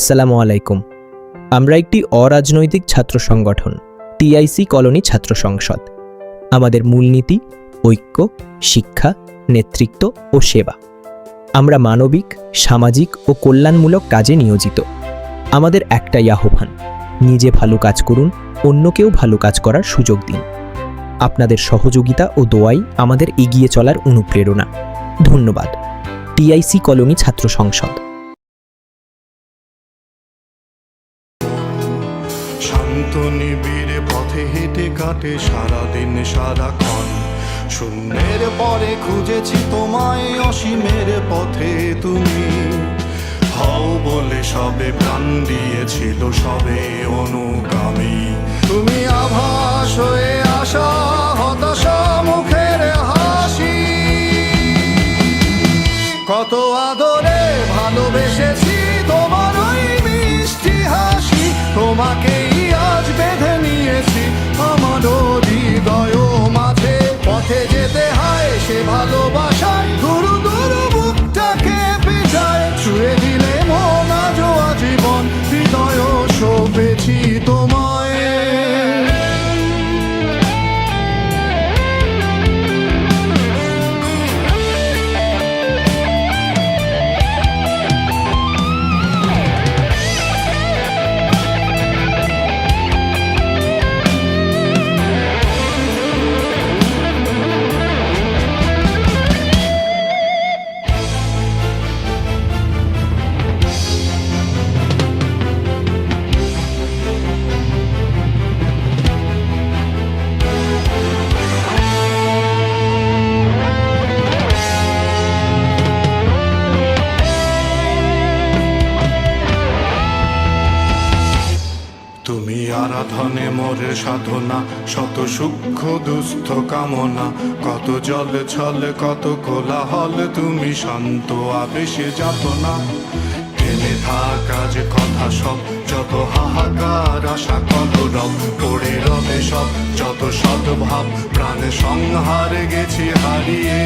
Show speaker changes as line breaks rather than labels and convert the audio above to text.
আসসালামু আলাইকুম। আমরা একটি অরাজনৈতিক ছাত্র সংগঠন, টিআইসি কলোনি ছাত্র সংসদ। আমাদের মূলনীতি ঐক্য, শিক্ষা, নেতৃত্ব ও সেবা। আমরা মানবিক, সামাজিক ও কল্যাণমূলক কাজে নিয়োজিত। আমাদের একটাই আহ্বান, নিজে ভালো কাজ করুন, অন্যকেও ভালো কাজ করার সুযোগ দিন। আপনাদের সহযোগিতা ও দোয়াই আমাদের এগিয়ে চলার অনুপ্রেরণা। ধন্যবাদ। টিআইসি কলোনি ছাত্র সংসদ।
শান্ত নিবিড় পথে হেঁটে কাটে সারাদিন সারাক্ষণ। শূন্যের পরে খুঁজেছি তোমায়, অসীমের পথে তুমি হও বলে সবে প্রাণ দিয়েছিল, সবে অনুগামী। তুমি আভাস হয়ে আসা, হতাশা মুখের হাসি। কত আদরে ভালোবেসেছি তোমার ওই মিষ্টি হাসি। তোমাকেই আজ বেঁধে নিয়েছি আমার হৃদয় মাঝে। পথে যেতে হয় সে ভালোবাসায়, গুরু গুরু বুকটাকে পিছায়। ছুঁয়ে দিলে মন আজও আজীবন, হৃদয় শোভেছি তোমায়। তুমি আরাধনে মোরে সাধনা, শত সূক্ষ্ম দুস্থ কামনা। কত জল ছল, কত কোলাহল, তুমি শান্ত আবেশে যাতনা। টেনে থাকা যে কথা সব, যত হাহাকার আশা কলরব। পড়ে রবে সব যত সদ্ভাব, প্রাণে সংহার গেছি হারিয়ে।